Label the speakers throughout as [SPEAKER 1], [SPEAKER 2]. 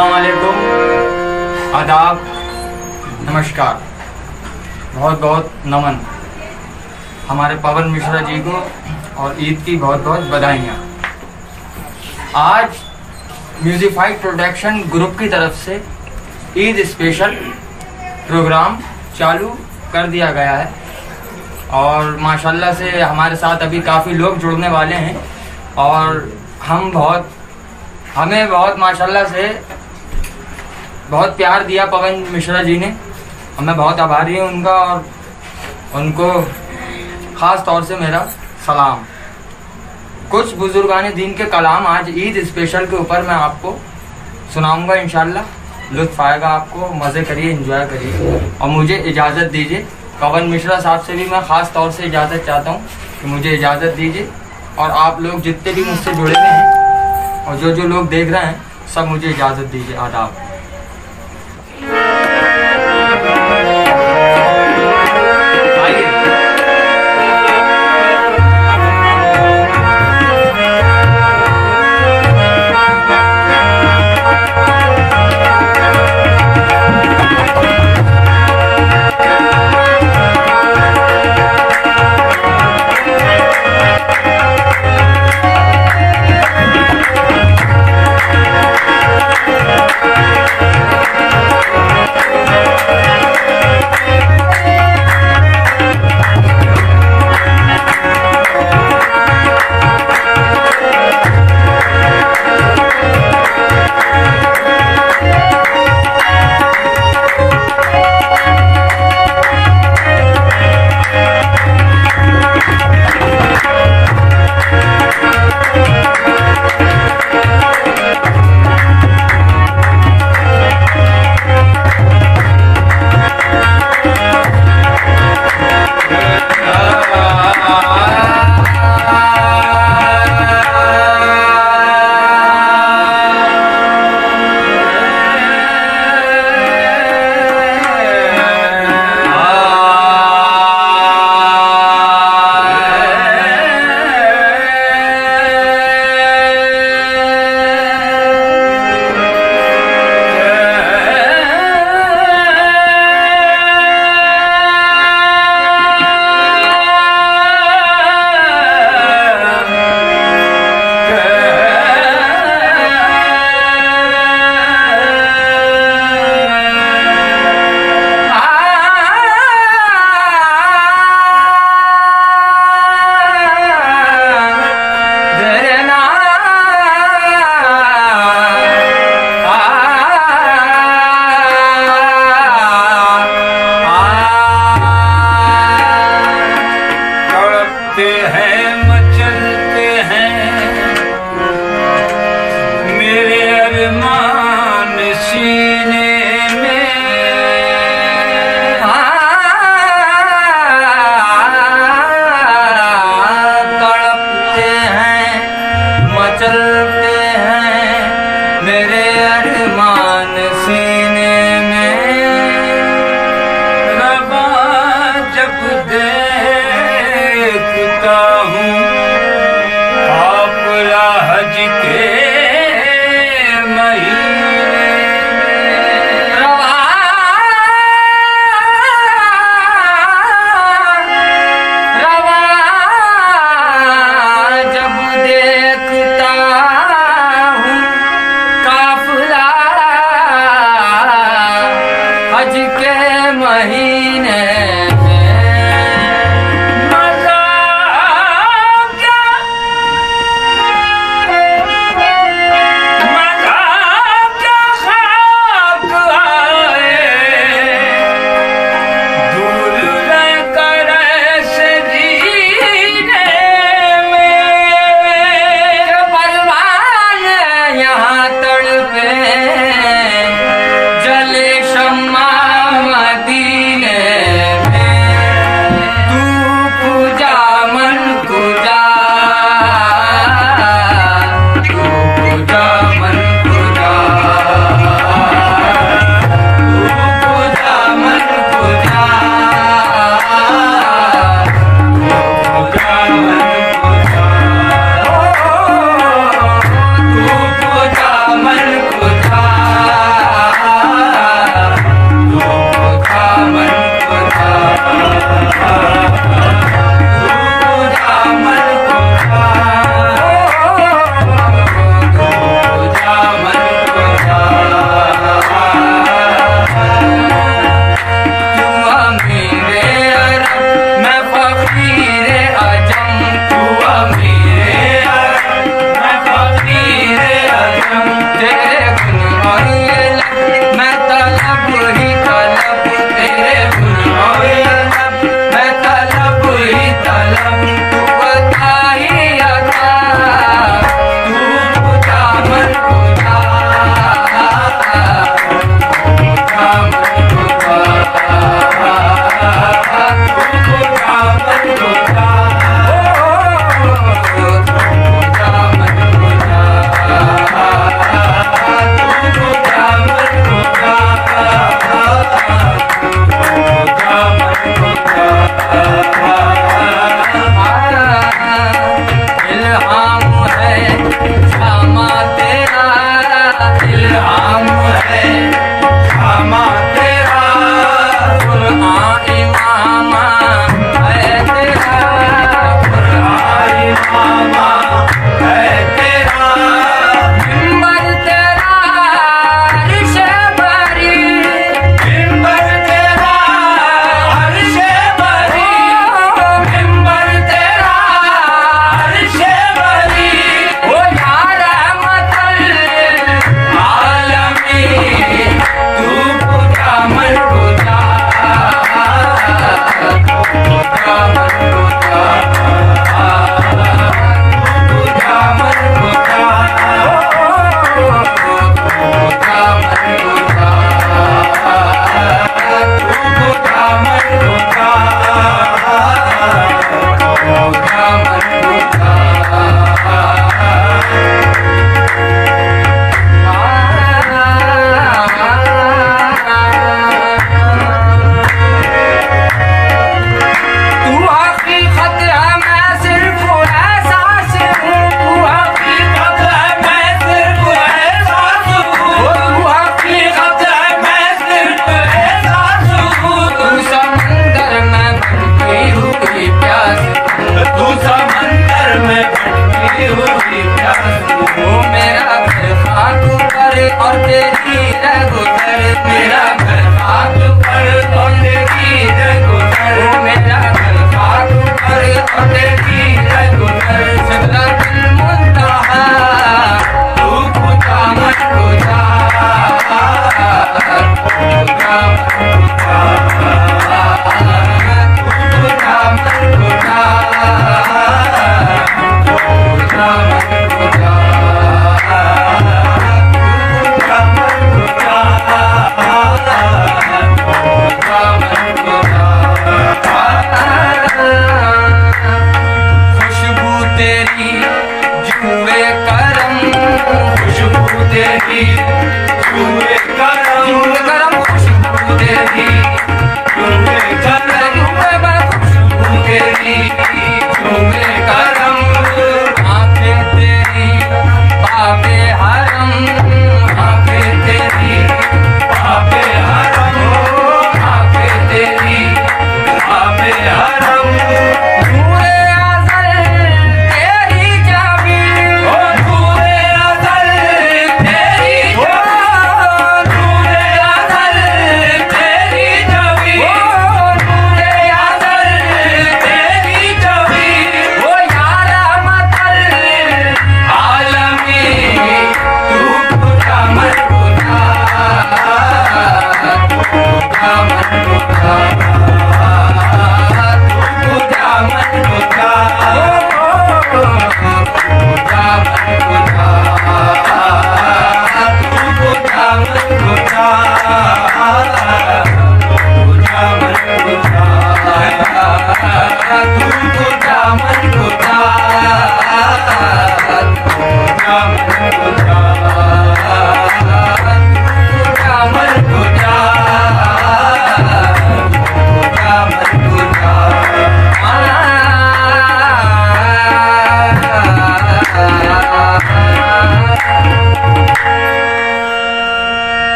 [SPEAKER 1] अस्सलाम वालेकुम, आदाब, नमस्कार, बहुत बहुत नमन हमारे पवन मिश्रा जी को और ईद की बहुत बहुत बधाइयाँ। आज म्यूजिफाइड प्रोडक्शन ग्रुप की तरफ से ईद स्पेशल प्रोग्राम चालू कर दिया गया है और माशाल्लाह से हमारे साथ अभी काफ़ी लोग जुड़ने वाले हैं और हमें बहुत माशाल्लाह से बहुत प्यार दिया पवन मिश्रा जी ने। मैं बहुत आभारी हूँ उनका और उनको ख़ास तौर से मेरा सलाम। कुछ बुजुर्गाने दीन के कलाम आज ईद स्पेशल के ऊपर मैं आपको सुनाऊंगा, इंशाल्लाह लुत्फ़ आएगा आपको। मज़े करिए, एंजॉय करिए और मुझे इजाज़त दीजिए। पवन मिश्रा साहब से भी मैं ख़ास तौर से इजाज़त चाहता हूँ कि मुझे इजाज़त दीजिए और आप लोग जितने भी मुझसे जुड़े हुए हैं और जो लोग देख रहे हैं सब मुझे इजाज़त दीजिए। आदाब।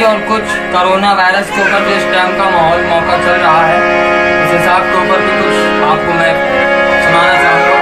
[SPEAKER 1] और कुछ कोरोना वायरस के ऊपर जो इस टाइम का माहौल मौका चल रहा है, उस हिसाब के ऊपर भी कुछ आपको मैं सुनाना चाहूँगा।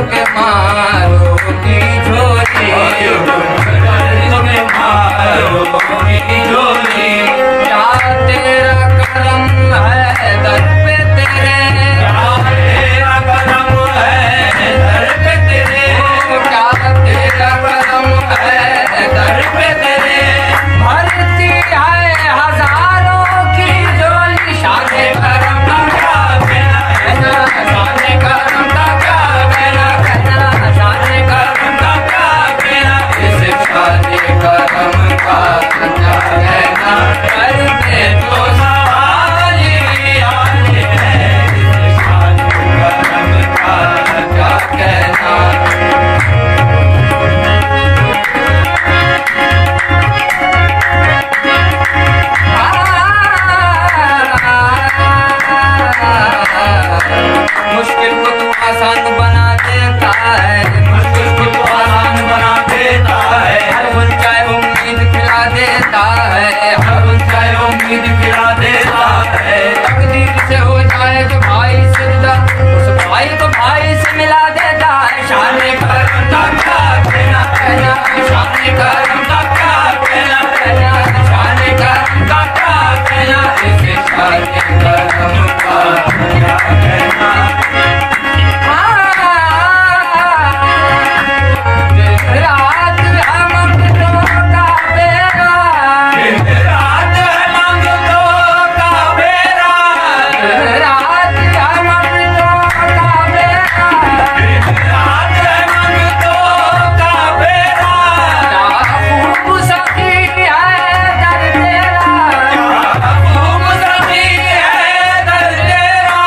[SPEAKER 1] के मारो की झोली, दर्दों के मारो की झोली। क्या तेरा करम है दर पे तेरे, क्या तेरा करम है दर पे तेरे, क्या तेरा करम है दर पे तेरे। भरती है हजारों की झोली, शाने करम का क्या कहना कहना, शाने करम का क्या कहना कहना, शाने करम का क्या कहना, इस शाने करम का क्या कहना। करते तो सवाली आते हैं, इस शाने करम का क्या कहना। मुश्किल को तू आसान बना देता है, मुश्किल को तू आसान बना देता है। हर ऊंचाई उम्मीद खिला देता है, हर ऊंचाई उम्मीद खिला देता है। तकदीर से हो जाए तो भाई से जुदा, उस भाई को भाई से मिला देता है। शाने करम का क्या कहना कहना, शाने करम का क्या कहना कहना, शाने करम का क्या कहना, इसे शाने करम का क्या कहना। दिन रात हम मंगतों का बेड़ा, दिन रात हम मंगतों का बेड़ा, दिन रात हम मंगतों का बेड़ा, दिन रात हम मंगतों का बेड़ा। क्या खूब सखी है दर तेरा, क्या खूब सखी है दर तेरा,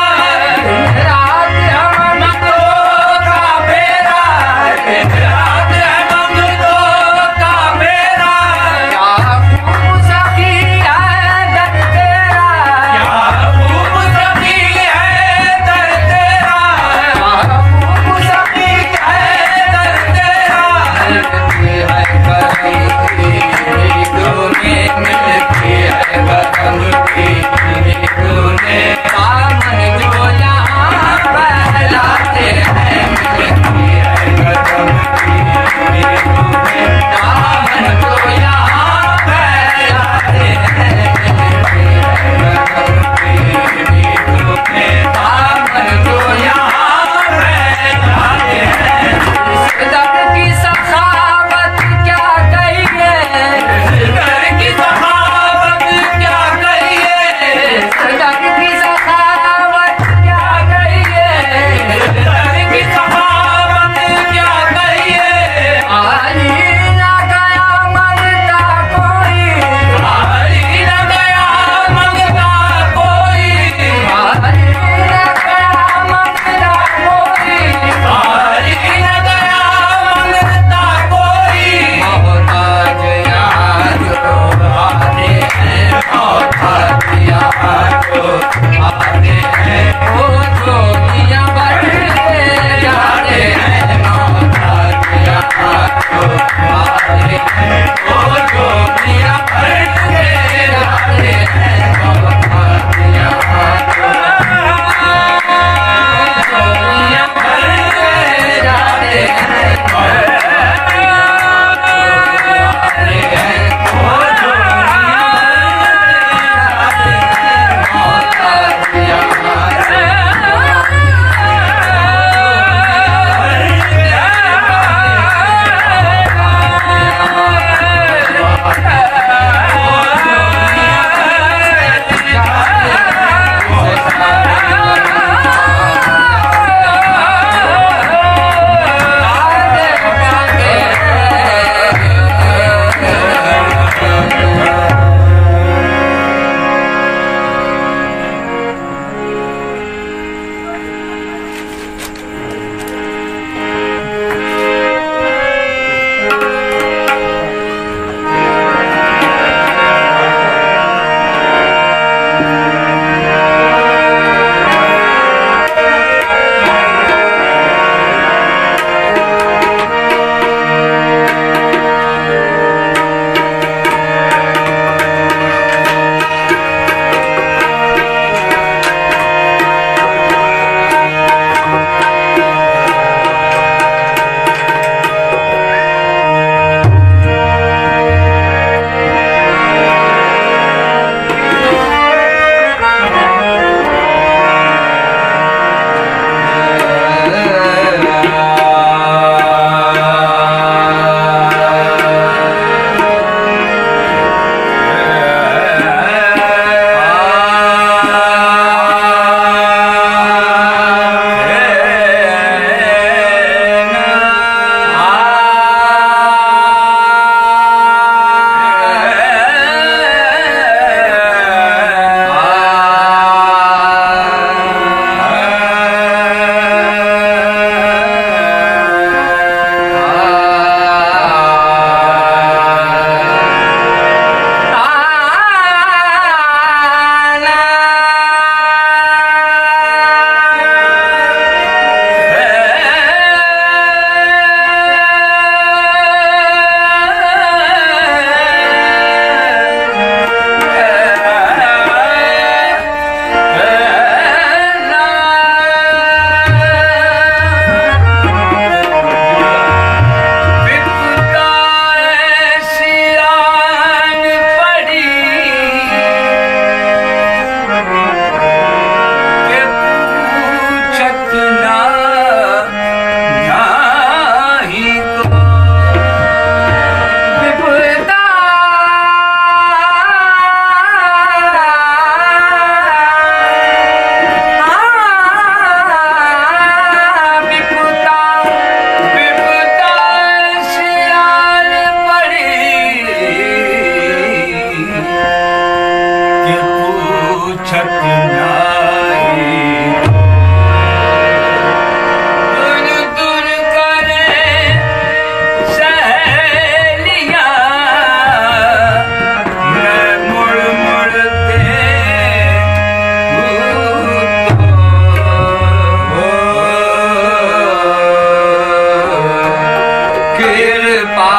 [SPEAKER 1] कृपा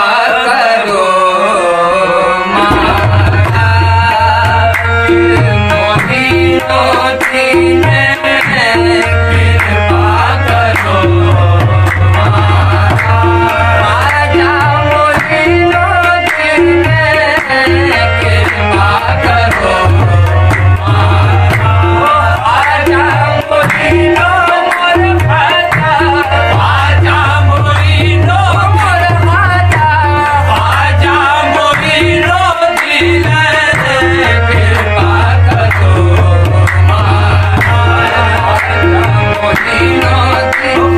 [SPEAKER 1] करो मारा मोहिनो दीन कृपा करो मारा आजा मोहिनो दीन कृपा करो मारा आजा मोहिनो मोर भाजा आजा मोहिनो मोर भाजा आजा मोहिनो दीन कृपा करो मारा आजा मोहिनो दीन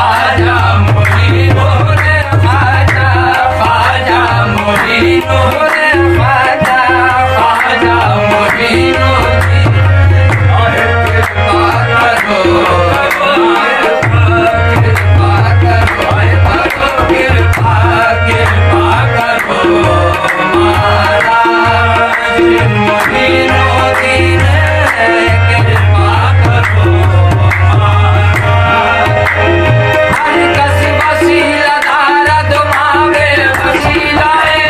[SPEAKER 1] आजा मोहिनो रे आजा आजा मोहिनो रे आजा आजा मोहिनो दीन कृपा करो कृपा करो कृपा कृपा करो मारा मोहिनो दीन कृपा करो मारा हर कस वसीला धारा दुमावे वसीलाए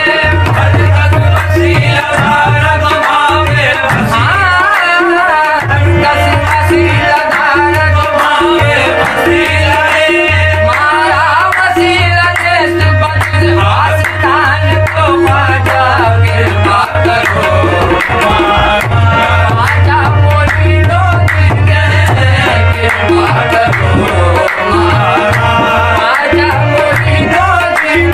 [SPEAKER 1] हर कस वसीला धारा दुमावे हर कस वसीला धारा दुमावे वसीलाए मारा वसीला देश बदल आस्थान को बाजा कृपा करो मारा आजा मोहिनो दीन कृपा करो मारा आजा मोहिनो दीन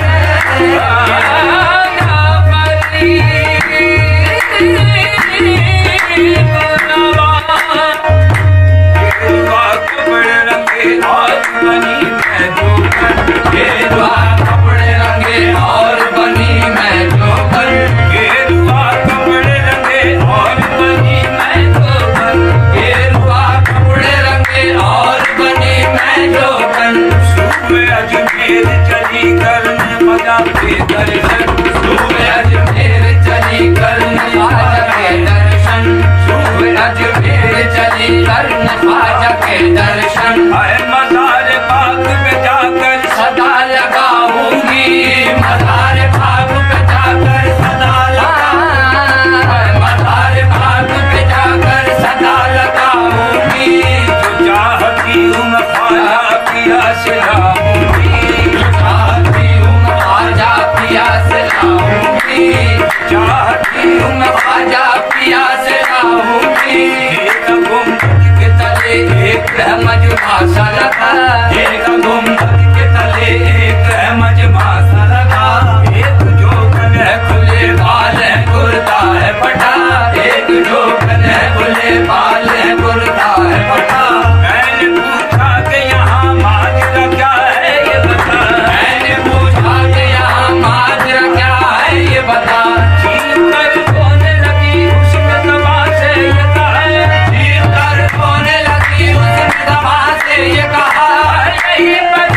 [SPEAKER 1] कपड़े रंगे और बनी मैं जोकर गेरुआ कपड़े रंगे और बनी मैं जोकर गेरुआ कपड़े रंगे और बनी मैं जोकर गेरुआ कपड़े रंगे और बनी मैं जोकर सुबह अजमेर चली करने मजा के दर्शन सुबह अजमेर चली करने ख्वाजा के दर्शन सुबह अजमेर चली करने ख्वाजा के दर्शन है मज़ार पाक पे जाकर सदा लगाऊंगी मज़ार पाक पे जाकर सदा लगाऊंगी मज़ार पाक पे जाकर सदा लगाऊंगी जो चाहती हूँ मैं ख्वाजा पिया से लाऊंगी जो चाहती हूँ मैं ख्वाजा पिया से लाऊंगी चाहती हूँ मैं ख्वाजा पिया से लाऊंगी एक गुंबद के तले एक मजमा सा लगा एक गुंबद के तले एक मजमा सा लगा एक जोकन है खुले बाल है कुर्ता है पटा एक जोकन है खुले बाल है कुर्ता है पटा मैंने पूछा कि यहाँ माजरा क्या है ये बता मैंने पूछा कि यहाँ माजरा क्या है ये बता चीख कर रोने लगी उसके दबा से ये कहा चीख कर रोने लगी उसके दबा से ये कहा नहीं बच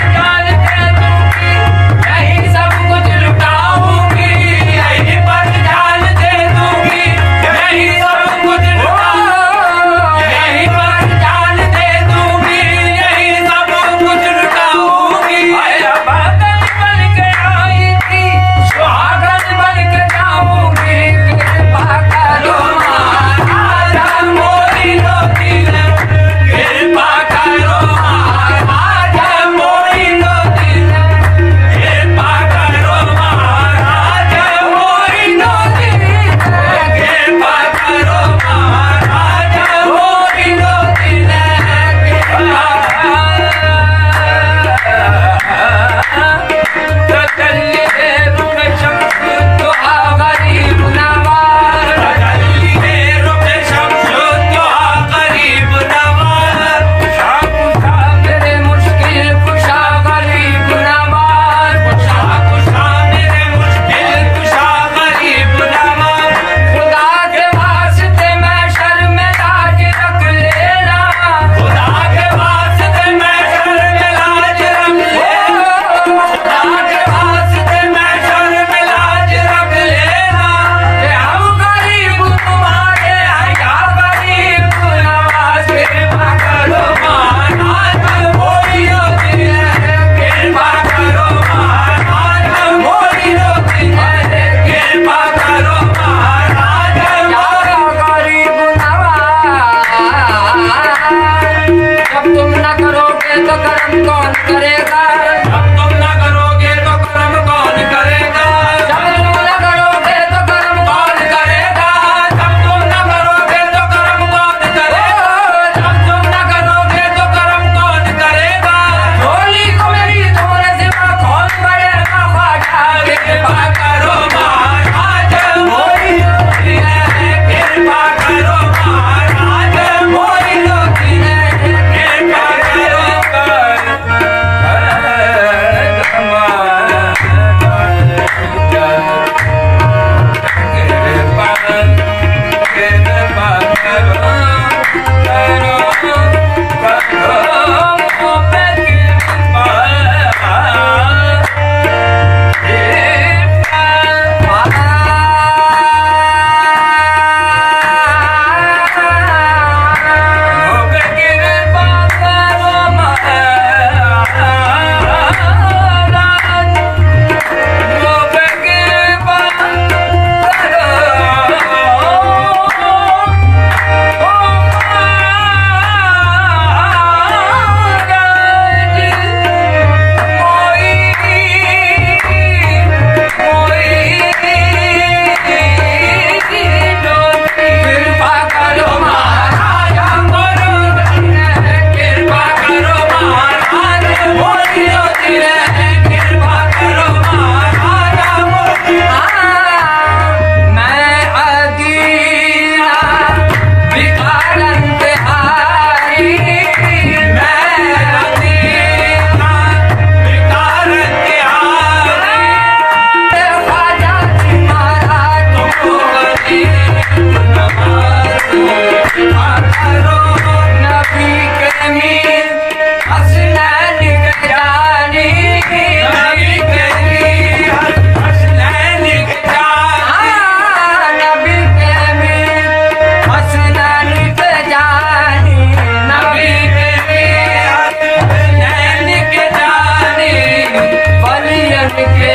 [SPEAKER 1] के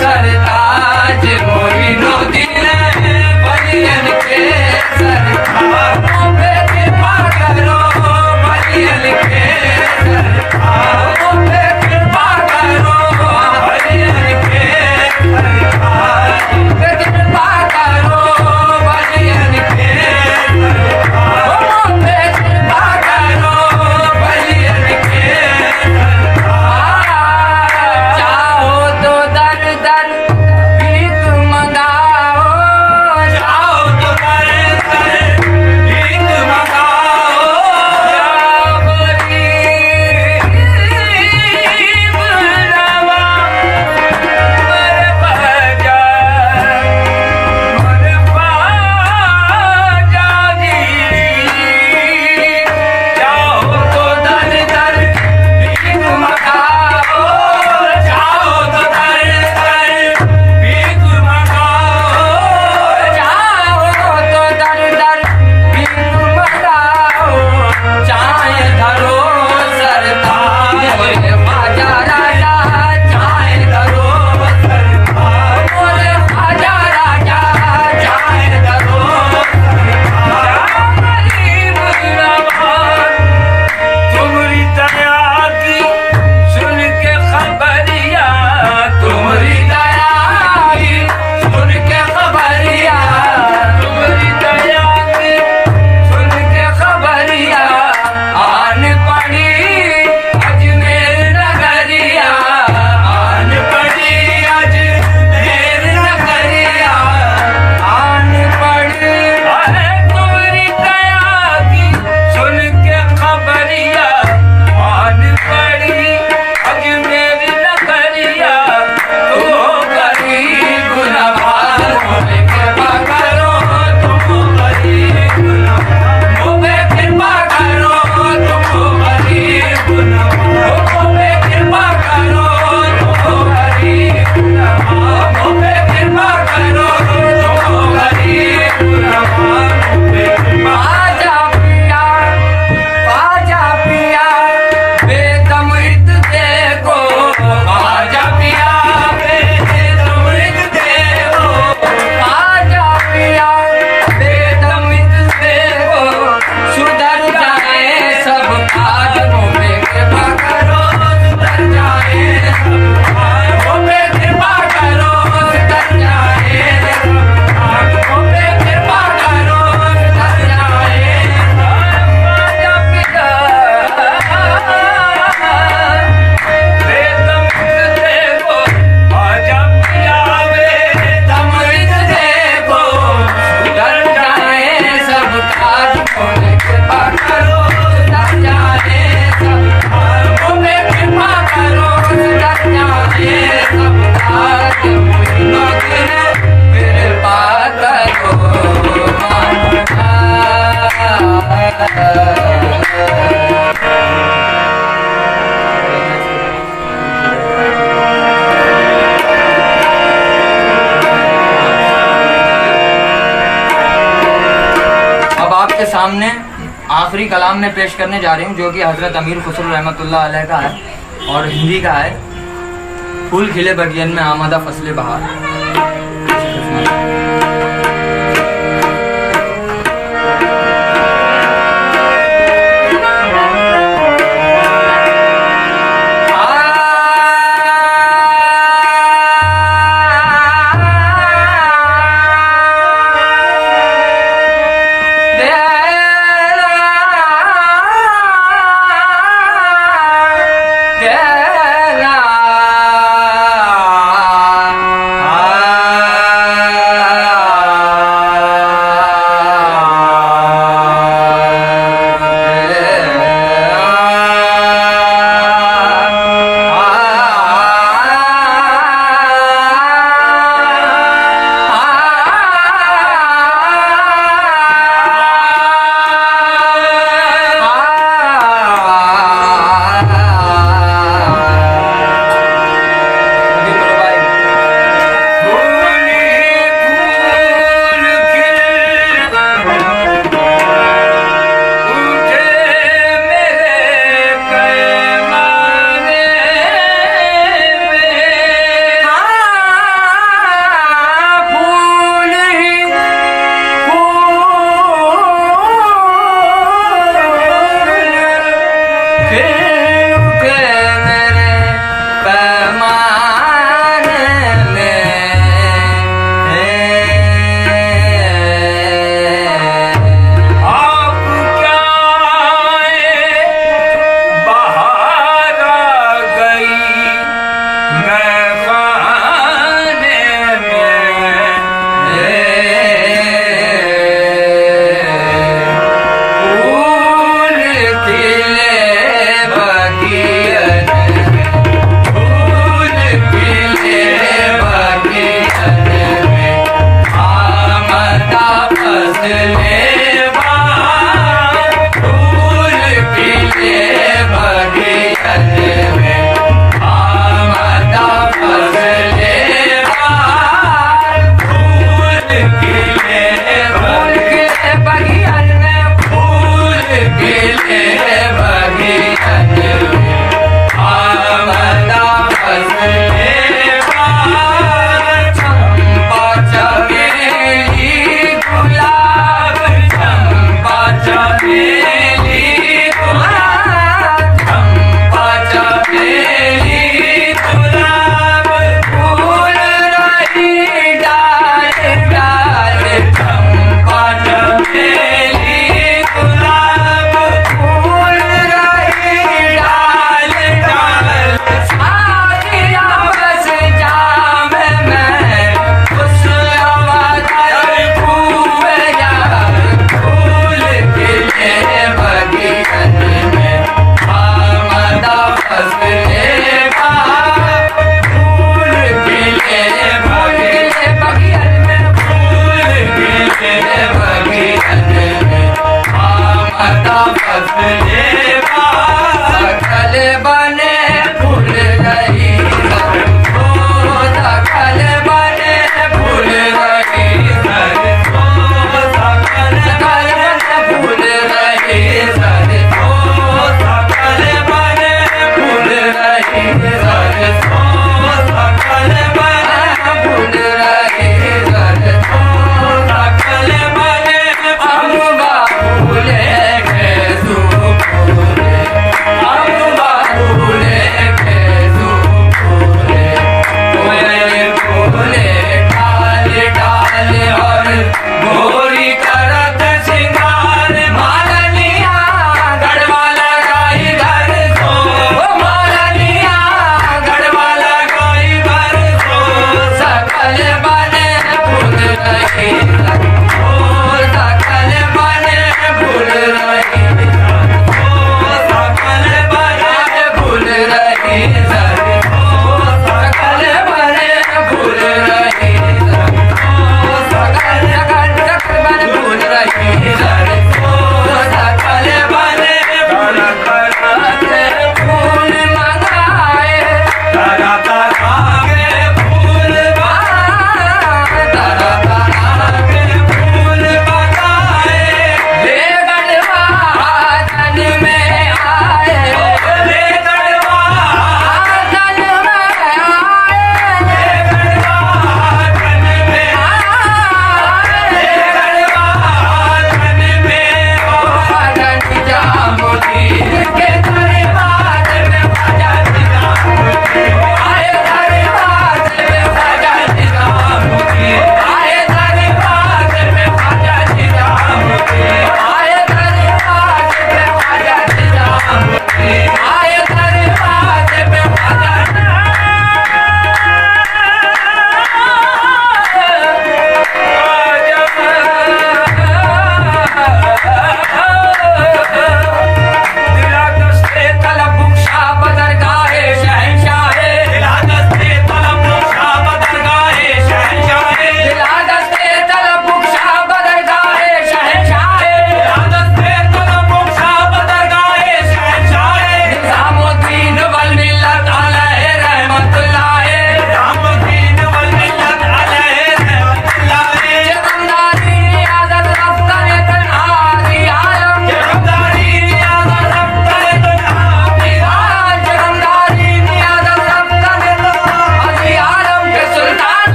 [SPEAKER 1] सरताज मोइनुद्दीन बलियन के सरताज पे कृपा करो बलियन के सरताज पे कृपा करो बलियन के सरताज पे कृपा करो बलियन के सरताज पे कृपा करो बलियन के चाहो तो दर दर भीख मंगाओ चाहो तो दर दर भीख मंगाओ गरीब रवा मर बजा मर जागी चाहो तो दर दर भीख मंगाओ चाहो तो दर दर भीख मंगाओ चाहो तो दर दर भीख मंगाओ चाहे धरो सरताज बोले ख्वाजा राजा चाहे धरो सरताज बोले ख्वाजा राजा चाहे धरो सरताज गरीब नवाज तुम्हारी दया की सुन के खबरिया तुम्हारी दया की सुन के खबरिया तुम्हारी दया की सुन के खबरिया आन पड़ी अजमेर नगरिया आन पड़ी अजमेर नगरिया आन पड़ी अरे तुम्हारी दया की सुन के खबरिया आन पड़ी अजमेर नगरिया तो गरीब नवाज बोले कृपा करो तुम गरीब नवाज मोबे कृपा करो तुम गरीब नवाज मोबे कृपा करो तुम गरीब नवाज मोबे कृपा करो तुम गरीब नवाज मोबे कृपा आजा पिया बेतमृत देखो आजा पिया बेतमृत देखो आजा पिया बेतमृत देखो सुधर जाए सब काज मोबे कृपा करो सुधर जाए सब काज मोबे कृपा करो सुधर जाए सब काज मोबे कृपा करो सुधर जाए आजा पिया बेतमृत देखो आजा पिया बेतमृत देखो सुधर जाए सब काज मोबे कृपा करो सुधर जाए सब काज मोबे कृपा करो सुधर जाए सब काज मोइनुद्दीन कृपा करो अब आपके सामने आखिरी कलाम में पेश करने जा रही हूँ जो कि हजरत अमीर खुसरो रहमतुल्लाह अलैह का है और हिंदी का है। फूल खिले बगियन में आमदा फसले बहार। आ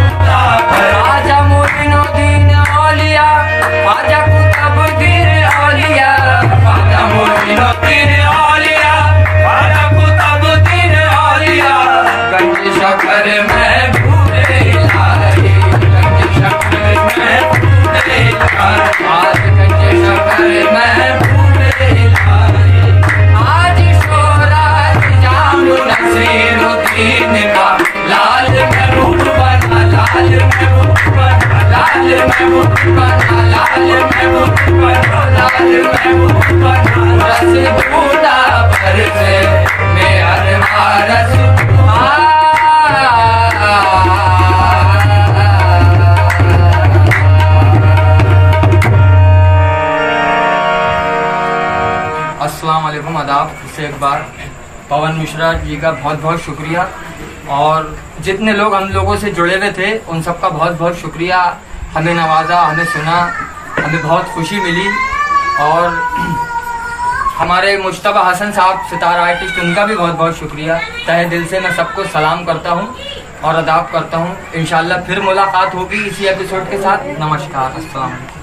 [SPEAKER 2] आजा मोइनुद्दीन औलिया, आजा कुतुबुद्दीन औलिया, आजा मोइनुद्दीन औलिया, आजा कुतुबुद्दीन औलिया। गंज शक्कर में भूले लाई, गंज शक्कर में भूले लाई, आज गंज शक्कर में भूले लाई। आज शोहरा जाम नसीरुद्दीन का लाल महबूब बना, लाल महबूब बना, लाल महबूब बना, लाल महबूब बना, लाल महबूब बना। रस बूंदा भर से मेहरबा रस
[SPEAKER 1] अस्सलाम वालेकुम, आदाब। फिर से एक बार पवन मिश्रा जी का बहुत बहुत शुक्रिया, और जितने लोग हम लोगों से जुड़े हुए थे उन सबका बहुत बहुत शुक्रिया। हमें नवाजा, हमें सुना, हमें बहुत खुशी मिली। और हमारे मुश्तबा हसन साहब सितारा आर्टिस्ट, उनका भी बहुत बहुत शुक्रिया। तहे दिल से मैं सबको सलाम करता हूँ और अदाब करता हूँ। इंशाल्लाह फिर मुलाकात होगी इसी एपिसोड के साथ। नमस्कार, अस्सलाम वालेकुम।